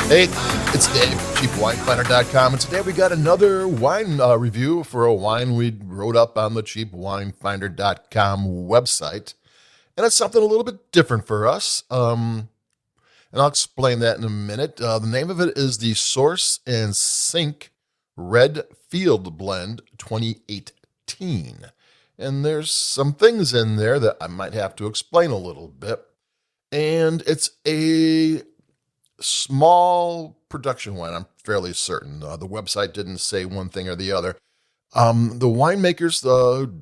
Hey, it's Dave, cheapwinefinder.com, and today we got another wine review for a wine we wrote up on the cheapwinefinder.com website. And it's something a little bit different for us, and I'll explain that in a minute. The name of it is the Source and Sink Red Field Blend 2018. And there's some things in there that I might have to explain a little bit. And it's a small production wine, I'm fairly certain. The website didn't say one thing or the other. The winemakers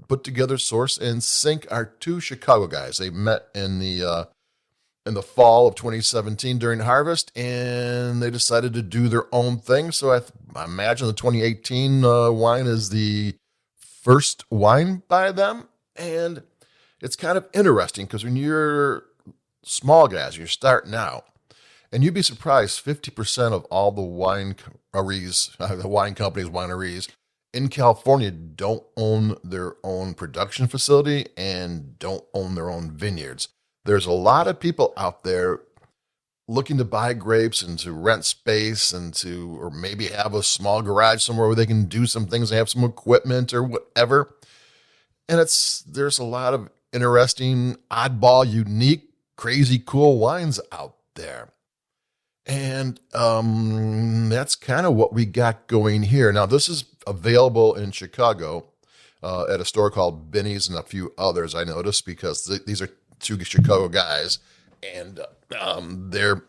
put together Source and Sink are two Chicago guys. They met in the fall of 2017 during harvest, and they decided to do their own thing. So I imagine the 2018 wine is the first wine by them, and it's kind of interesting because when you're small guys, you're starting out. And you'd be surprised, 50% of all the wineries, the wine companies, wineries in California don't own their own production facility and don't own their own vineyards. There's a lot of people out there looking to buy grapes and to rent space or maybe have a small garage somewhere where they can do some things, they have some equipment or whatever. And there's a lot of interesting, oddball, unique, crazy, cool wines out there. And that's kind of what we got going here. Now, this is available in Chicago at a store called Benny's and a few others, I noticed, because these are two Chicago guys, and they're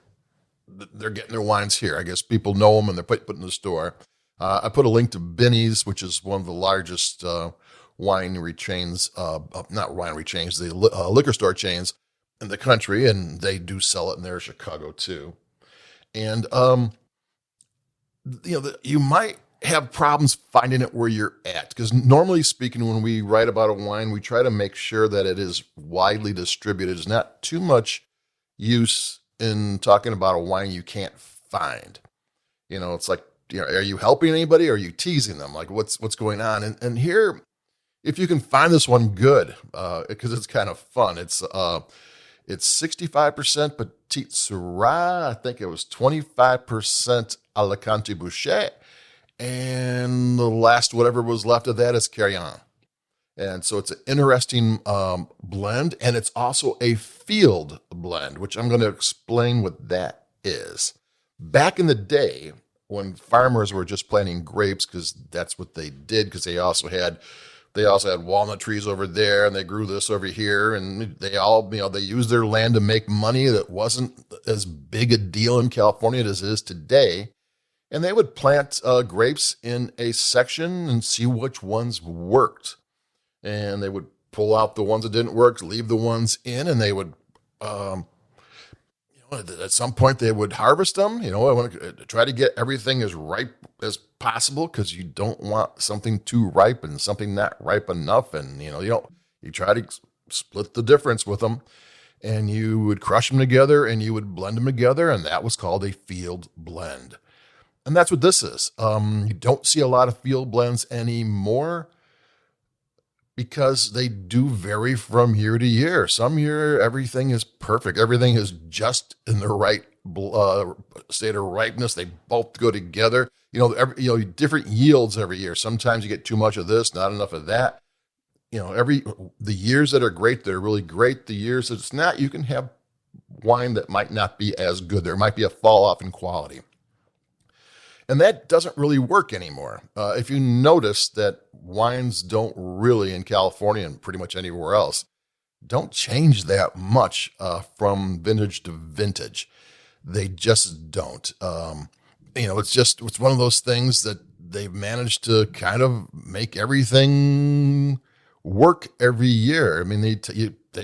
getting their wines here. I guess people know them, and they're put in the store. I put a link to Benny's, which is one of the largest winery chains, not winery chains, the liquor store chains in the country, and they do sell it in there in Chicago too. And you might have problems finding it where you're at, because normally speaking, when we write about a wine, we try to make sure that it is widely distributed. There's not too much use in talking about a wine you can't find. It's like, are you helping anybody or are you teasing them? Like, what's going on? And here, if you can find this one, good, because it's kind of fun. It's 65% Petite Syrah. I think it was 25% Alicante Bouschet. And the last whatever was left of that is Carillon. And so it's an interesting blend. And it's also a field blend, which I'm going to explain what that is. Back in the day, when farmers were just planting grapes, because that's what they did, because they also had walnut trees over there, and they grew this over here, and they all, they used their land to make money. That wasn't as big a deal in California as it is today. And they would plant grapes in a section and see which ones worked. And they would pull out the ones that didn't work, leave the ones in, and they would, at some point they would harvest them. I want to try to get everything as ripe as possible, because you don't want something too ripe and something not ripe enough. And, you try to split the difference with them, and you would crush them together and you would blend them together. And that was called a field blend. And that's what this is. You don't see a lot of field blends anymore because they do vary from year to year. Some year, everything is perfect. Everything is just in the right state of ripeness. They both go together. Different yields every year. Sometimes you get too much of this, not enough of that. The years that are great, they're really great. The years that it's not, you can have wine that might not be as good. There might be a fall off in quality. And that doesn't really work anymore. If you notice that wines don't really, in California and pretty much anywhere else, don't change that much from vintage to vintage. They just don't. It's one of those things that they've managed to kind of make everything work every year. I mean, they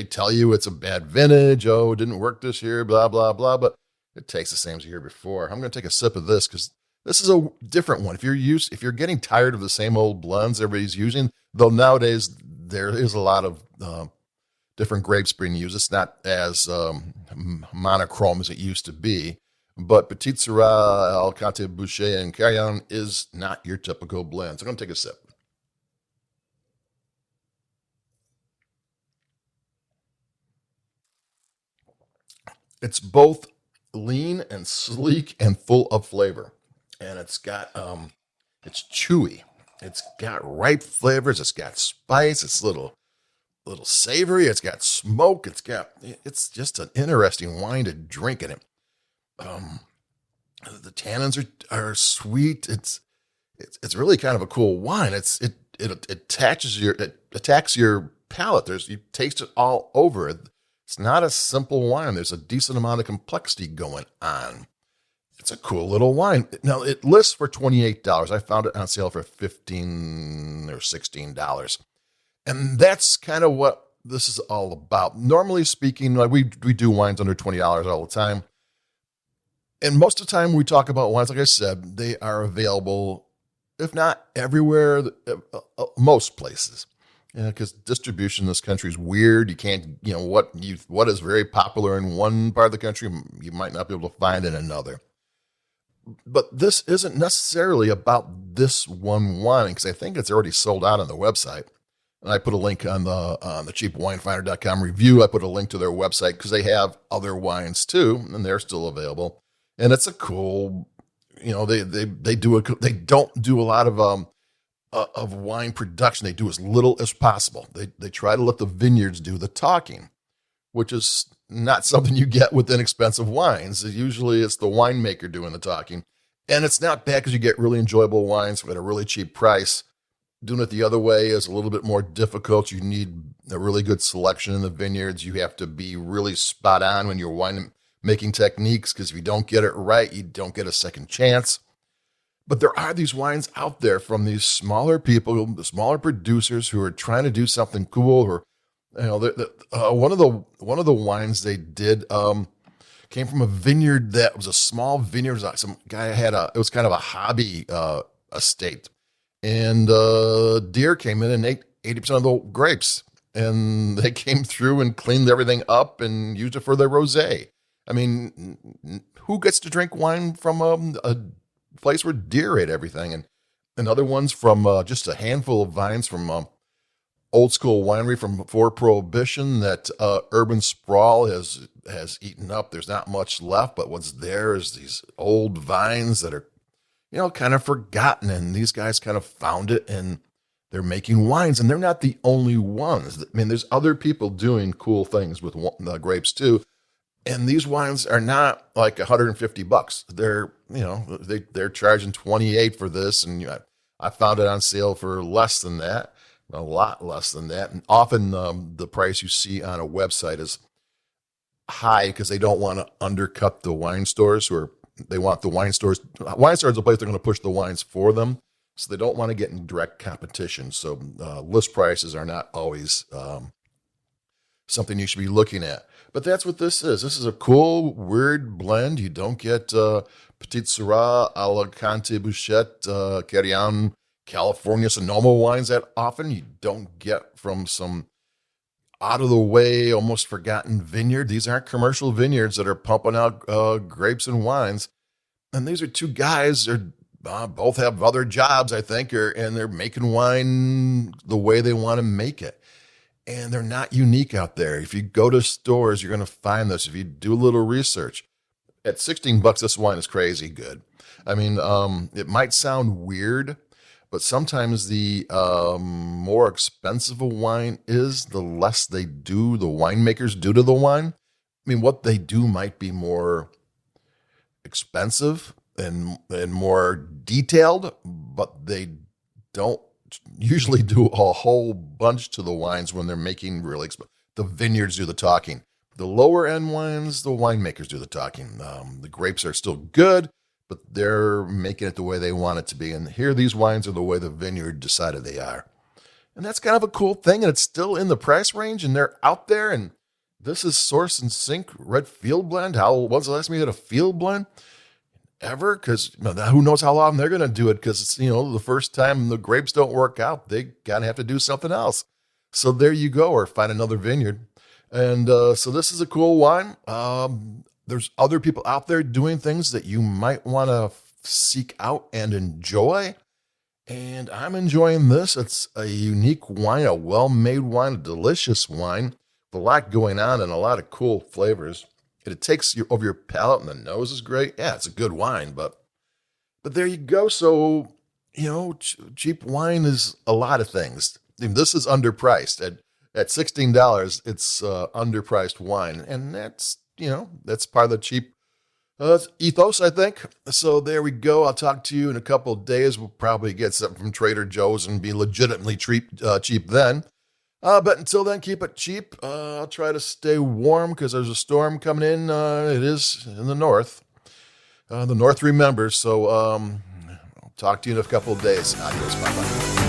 tell you it's a bad vintage. Oh, it didn't work this year, blah, blah, blah. But it tastes the same as the year before. I'm going to take a sip of this because this is a different one. If you're getting tired of the same old blends everybody's using, though nowadays there is a lot of different grapes being used. It's not as monochrome as it used to be. But Petite Syrah, Alicante Bouschet, and Carillon is not your typical blend. So I'm going to take a sip. It's both lean and sleek and full of flavor. And it's chewy. It's got ripe flavors. It's got spice. It's little savory. It's got smoke. It's just an interesting wine to drink in it. Um, the tannins are sweet. It's really kind of a cool wine. It attacks your palate. You taste it all over. It's not a simple wine. There's a decent amount of complexity going on. It's a cool little wine. Now it lists for $28. I found it on sale for $15 or $16. And that's kind of what this is all about. Normally speaking, like we do wines under $20 all the time. And most of the time we talk about wines, like I said, they are available, if not everywhere, most places. Because distribution in this country is weird. You can't, what is very popular in one part of the country, you might not be able to find in another. But this isn't necessarily about this one wine, because I think it's already sold out on the website. And I put a link on the cheapwinefinder.com review. I put a link to their website because they have other wines too, and they're still available. And it's a cool, they don't do a lot of wine production. They do as little as possible. They try to let the vineyards do the talking, which is not something you get with inexpensive wines. Usually it's the winemaker doing the talking. And it's not bad because you get really enjoyable wines at a really cheap price. Doing it the other way is a little bit more difficult. You need a really good selection in the vineyards. You have to be really spot on when you're wine making techniques, because if you don't get it right, you don't get a second chance. But there are these wines out there from these smaller people, the smaller producers who are trying to do something cool. Or, one of the wines they did came from a vineyard that was a small vineyard. Some guy it was kind of a hobby estate, and deer came in and ate 80% of the grapes, and they came through and cleaned everything up and used it for their rosé. I mean, who gets to drink wine from a place where deer ate everything? And other ones from just a handful of vines from old school winery from before Prohibition that urban sprawl has eaten up. There's not much left, but what's there is these old vines that are, kind of forgotten. And these guys kind of found it, and they're making wines, and they're not the only ones. I mean, there's other people doing cool things with grapes too. And these wines are not like $150. They're charging $28 for this, and I found it on sale for less than that, a lot less than that. And often the price you see on a website is high because they don't want to undercut the wine stores, or they want the wine stores. Wine stores are the place they're going to push the wines for them, so they don't want to get in direct competition. So list prices are not always something you should be looking at. But that's what this is. This is a cool, weird blend. You don't get Petite Syrah, Alicante Bouchette, Carignan, California Sonoma wines that often. You don't get from some out-of-the-way, almost forgotten vineyard. These aren't commercial vineyards that are pumping out grapes and wines. And these are two guys that both have other jobs, I think, and they're making wine the way they want to make it. And they're not unique out there. If you go to stores, you're going to find this. If you do a little research, at $16, this wine is crazy good. I mean, it might sound weird, but sometimes the more expensive a wine is, the less the winemakers do to the wine. I mean, what they do might be more expensive and more detailed, but they don't usually do a whole bunch to the wines when they're making really the vineyards do the talking. The lower end wines, the winemakers do the talking. The grapes are still good, but they're making it the way they want it to be. And here, these wines are the way the vineyard decided they are. And that's kind of a cool thing. And it's still in the price range, and they're out there. And this is Source and Sink Red Field Blend. When's the last time you had a field blend? Ever? Because who knows how long they're going to do it, because it's, the first time the grapes don't work out, they kind of have to do something else. So there you go, or find another vineyard. And so this is a cool wine. There's other people out there doing things that you might want to seek out and enjoy. And I'm enjoying this. It's a unique wine, a well-made wine, a delicious wine with a lot going on and a lot of cool flavors. and it takes you over your palate, and the nose is great. Yeah, it's a good wine, but there you go. So cheap wine is a lot of things. I mean, this is underpriced at $16. It's underpriced wine, and that's part of the cheap ethos, I think. So there we go. I'll talk to you in a couple of days. We'll probably get something from Trader Joe's and be legitimately cheap then. But until then, keep it cheap. I'll try to stay warm because there's a storm coming in. It is in the north. The north remembers. So I'll talk to you in a couple of days. Adios. Bye-bye.